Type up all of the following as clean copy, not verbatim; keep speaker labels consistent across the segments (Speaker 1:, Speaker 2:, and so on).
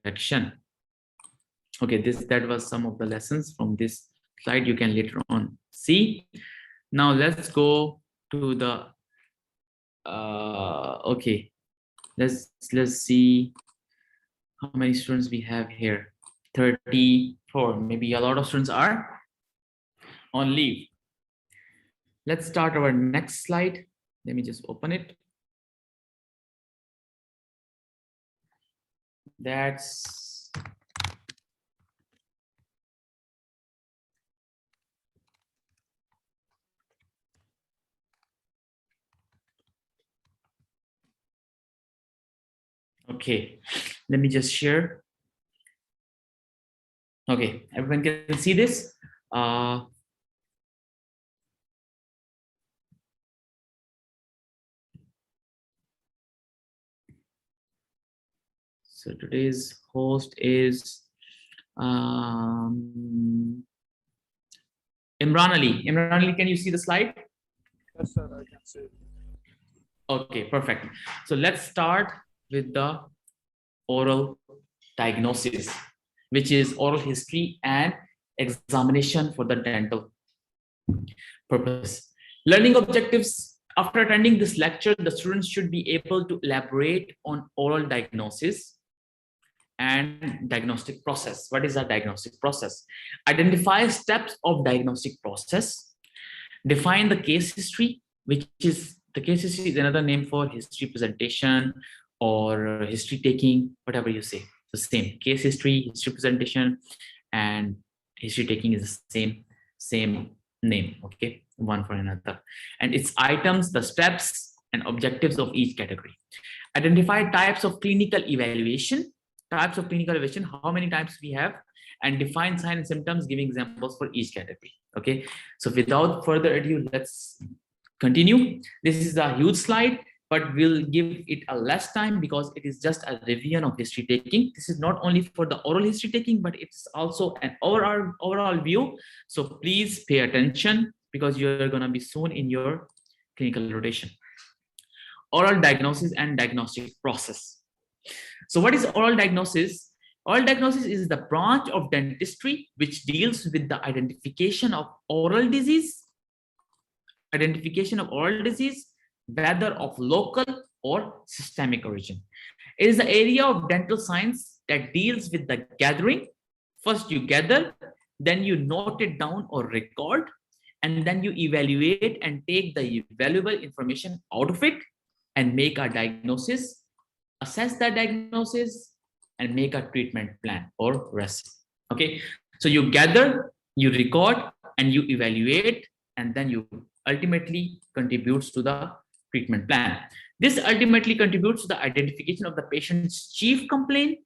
Speaker 1: correction. Okay, that was some of the lessons from this slide. You can later on see. Now let's go to the okay. Let's see how many students we have here. 34. Maybe a lot of students are on leave. Let's start our next slide. Let me just open it. That's okay. Let me just share. Okay, everyone can see this. So today's host is Imran Ali. Imran Ali, can you see the slide?
Speaker 2: Yes, sir, I can see.
Speaker 1: Okay, perfect. So let's start with the oral diagnosis, which is oral history and examination for the dental purpose. Learning objectives. After attending this lecture, the students should be able to elaborate on oral diagnosis and diagnostic process. What is a diagnostic process? Identify steps of diagnostic process. Define the case history, which is the case history is another name for history presentation or history taking, whatever you say. The same case history, history presentation, and history taking is the same name. Okay, one for another. And its items, the steps and objectives of each category. Identify types of clinical evaluation. Types of clinical evaluation, how many types we have, and define signs and symptoms, giving examples for each category. Okay, so without further ado, let's continue. This is a huge slide, but we'll give it a less time because it is just a revision of history taking. This is not only for the oral history taking, but it's also an overall view. So please pay attention because you're going to be soon in your clinical rotation. Oral diagnosis and diagnostic process. So what is oral diagnosis? Oral diagnosis is the branch of dentistry which deals with the identification of oral disease, whether of local or systemic origin. It is the area of dental science that deals with the gathering. First you gather, then you note it down or record, and then you evaluate and take the valuable information out of it and make a diagnosis, assess that diagnosis, and make a treatment plan or recipe. Okay, so you gather, you record, and you evaluate, and then you ultimately contributes to the treatment plan. This ultimately contributes to the identification of the patient's chief complaint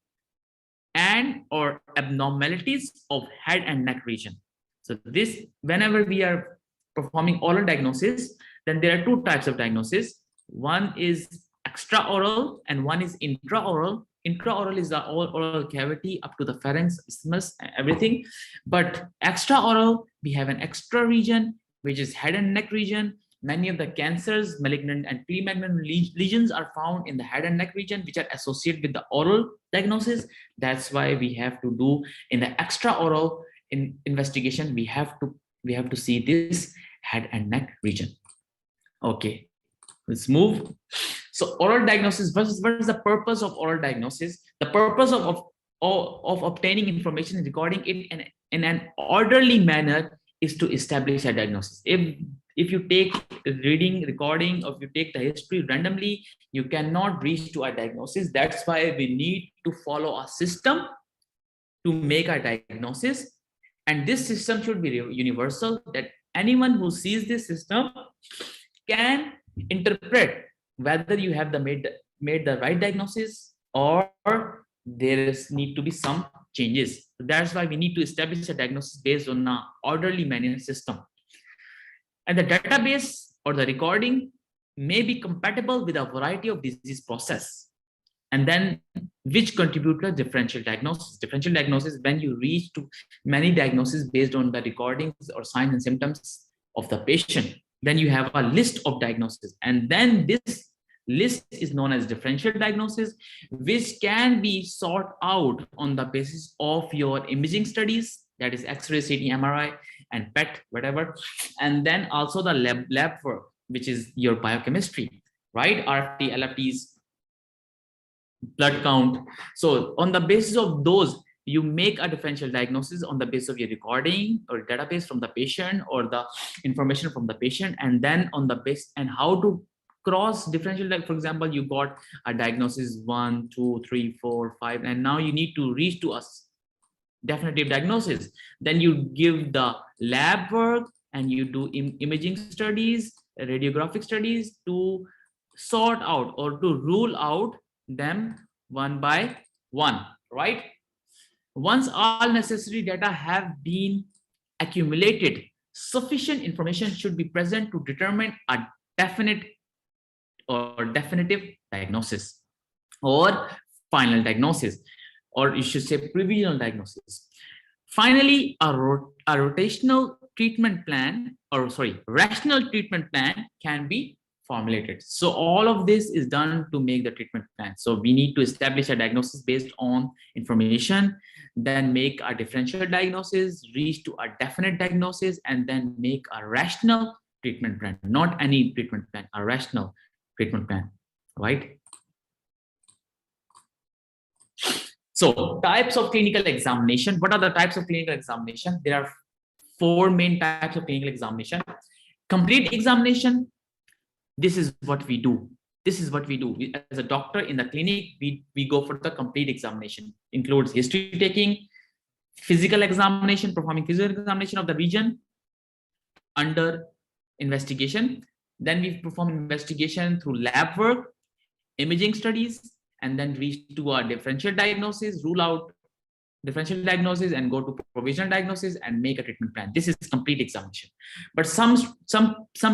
Speaker 1: and or abnormalities of head and neck region. So this, whenever we are performing oral diagnosis, then there are two types of diagnosis. One is extraoral and one is intraoral. Intraoral is the oral cavity up to the pharynx, isthmus, everything. But extraoral, we have an extra region, which is head and neck region. Many of the cancers, malignant and pre-malignant lesions are found in the head and neck region, which are associated with the oral diagnosis. That's why we have to do in the extraoral investigation, we have to see this head and neck region. Okay, let's move. So oral diagnosis, what is the purpose of oral diagnosis? The purpose of obtaining information and recording it in an orderly manner is to establish a diagnosis. If you take reading, recording, or if you take the history randomly, you cannot reach to a diagnosis. That's why we need to follow a system to make a diagnosis. And this system should be universal, that anyone who sees this system can interpret whether you have made the right diagnosis or there need to be some changes. That's why we need to establish a diagnosis based on an orderly manner system. And the database or the recording may be compatible with a variety of disease process, and then which contribute to differential diagnosis. Differential diagnosis, when you reach to many diagnoses based on the recordings or signs and symptoms of the patient, then you have a list of diagnoses, and then this list is known as differential diagnosis, which can be sought out on the basis of your imaging studies, that is X-ray, CT, MRI, and PET, whatever. And then also the lab work, which is your biochemistry, right? RFT, LFTs, blood count. So on the basis of those, you make a differential diagnosis on the basis of your recording or database from the patient or the information from the patient, and then on the base and how to cross differential. Like for example, you got a diagnosis 1, 2, 3, 4, 5, and now you need to reach to us definitive diagnosis. Then you give the lab work and you do imaging studies, radiographic studies to sort out or to rule out them one by one, right? Once all necessary data have been accumulated, sufficient information should be present to determine a definite or definitive diagnosis or final diagnosis, or you should say provisional diagnosis. Finally, a rotational treatment plan, or sorry, rational treatment plan can be formulated. So all of this is done to make the treatment plan. So we need to establish a diagnosis based on information, then make a differential diagnosis, reach to a definite diagnosis, and then make a rational treatment plan, not any treatment plan, a rational treatment plan, right? So types of clinical examination. What are the types of clinical examination? There are 4 main types of clinical examination. Complete examination. This is what we do. This is what we do. As a doctor in the clinic, we go for the complete examination. Includes history taking, physical examination, performing physical examination of the region under investigation. Then we perform investigation through lab work, imaging studies, and then reach to a differential diagnosis, rule out differential diagnosis, and go to provisional diagnosis and make a treatment plan. This is complete examination. But some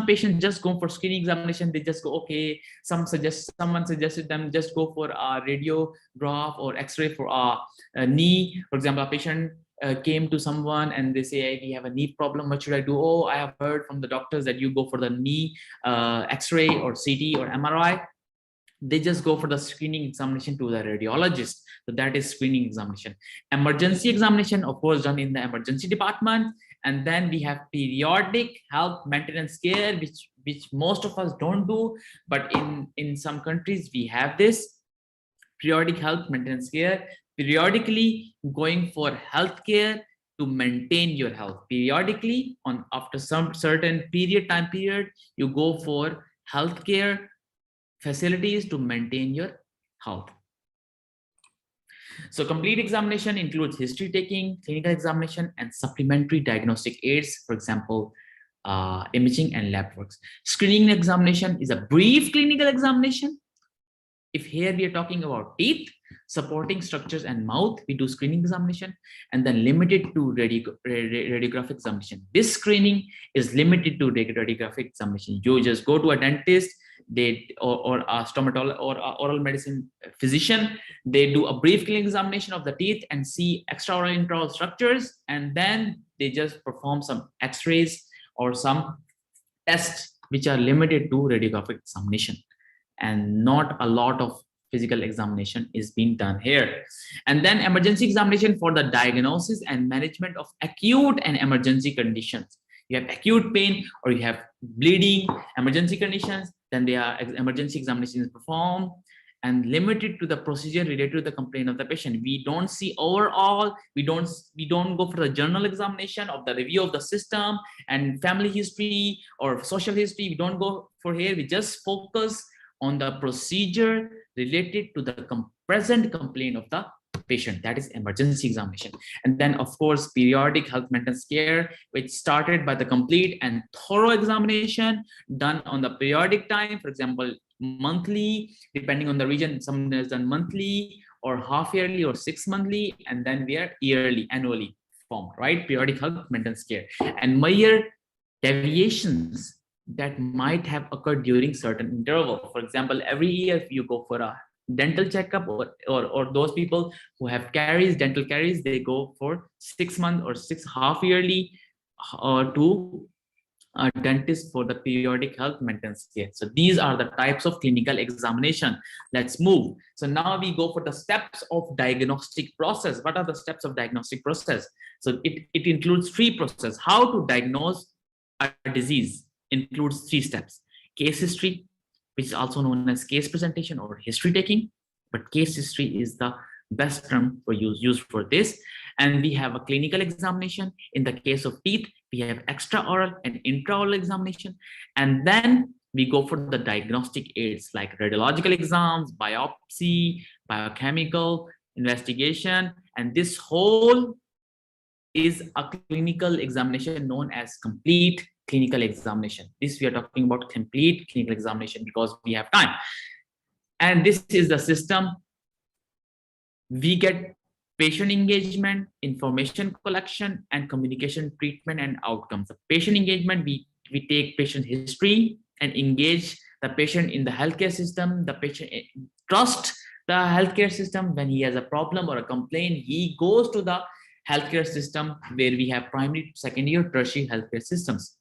Speaker 1: patients just go for screening examination. They just go, okay, someone suggested them just go for a radiograph or X-ray for a knee. For example, a patient came to someone and they say, hey, we have a knee problem, what should I do? Oh, I have heard from the doctors that you go for the knee X-ray or CT or MRI. They just go for the screening examination to the radiologist. So that is screening examination. Emergency examination, of course, done in the emergency department. And then we have periodic health maintenance care, which most of us don't do, but in some countries we have this periodic health maintenance care, periodically going for health care to maintain your health. Periodically, on after some certain time period, you go for health care facilities to maintain your health. So complete examination includes history taking, clinical examination, and supplementary diagnostic aids, for example, imaging and lab works. Screening examination is a brief clinical examination. If here we are talking about teeth, supporting structures, and mouth, we do screening examination, and then limited to radiographic examination. This screening is limited to radiographic examination. You just go to a dentist, or a stomatologist or a oral medicine physician. They do a brief clinical examination of the teeth and see extraoral intraoral structures, and then they just perform some X-rays or some tests which are limited to radiographic examination, and not a lot of physical examination is being done here. And then emergency examination for the diagnosis and management of acute and emergency conditions. You have acute pain or you have bleeding, emergency conditions, then there are emergency examinations performed and limited to the procedure related to the complaint of the patient. We don't see overall, we don't go for the journal examination of the review of the system and family history or social history. We don't go for here. We just focus on the procedure related to the present complaint of the patient. That is emergency examination. And then of course periodic health maintenance care, which started by the complete and thorough examination done on the periodic time. For example, monthly, depending on the region, some is done monthly or half yearly or 6 monthly, and then we are yearly, annually formed, right? Periodic health maintenance care and measure deviations that might have occurred during certain interval. For example, every year if you go for a dental checkup, or those people who have caries, dental caries, they go for 6 months or half yearly to a dentist for the periodic health maintenance care. So these are the types of clinical examination. Let's move. So now we go for the steps of diagnostic process. What are the steps of diagnostic process? So it includes three processes. How to diagnose a disease includes three steps. Case history, which is also known as case presentation or history taking, but case history is the best term for used for this. And we have a clinical examination. In the case of teeth, we have extraoral and intraoral examination. And then we go for the diagnostic aids like radiological exams, biopsy, biochemical investigation. And this whole is a clinical examination known as complete clinical examination. This we are talking about complete clinical examination because we have time. And this is the system. We get patient engagement, information collection, and communication, treatment, and outcomes. The patient engagement, we take patient history and engage the patient in the healthcare system. The patient trust the healthcare system. When he has a problem or a complaint, he goes to the healthcare system where we have primary, secondary, or tertiary healthcare systems.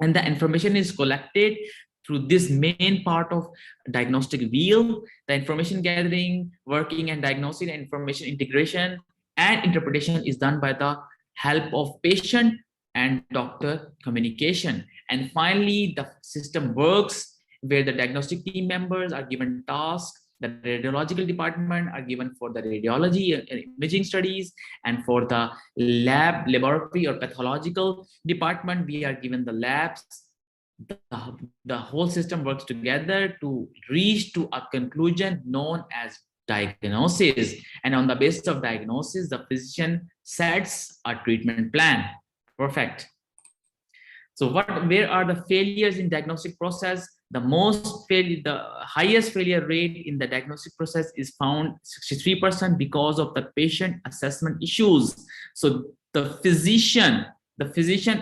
Speaker 1: And the information is collected through this main part of diagnostic wheel, the information gathering, working and diagnosing, and information integration and interpretation is done by the help of patient and doctor communication. And finally, the system works where the diagnostic team members are given tasks. The radiological department are given for the radiology and imaging studies, and for the laboratory or pathological department, we are given the labs. The whole system works together to reach to a conclusion known as diagnosis. And on the basis of diagnosis, the physician sets a treatment plan. Perfect. So where are the failures in diagnostic process? The highest failure rate in the diagnostic process is found 63% because of the patient assessment issues. So the physician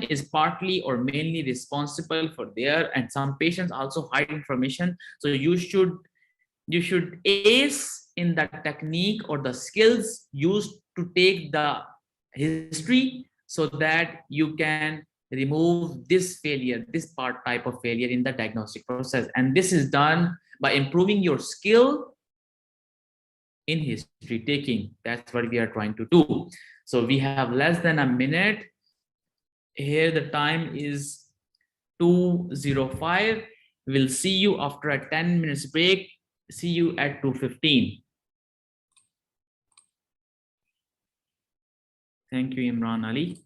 Speaker 1: is partly or mainly responsible for there, and some patients also hide information. So you should ace in the technique or the skills used to take the history so that you can remove this failure, this type of failure in the diagnostic process. And this is done by improving your skill in history taking. That's what we are trying to do. So we have less than a minute. Here the time is 2:05. We'll see you after a 10 minutes break. See you at 2:15. Thank you, Imran Ali.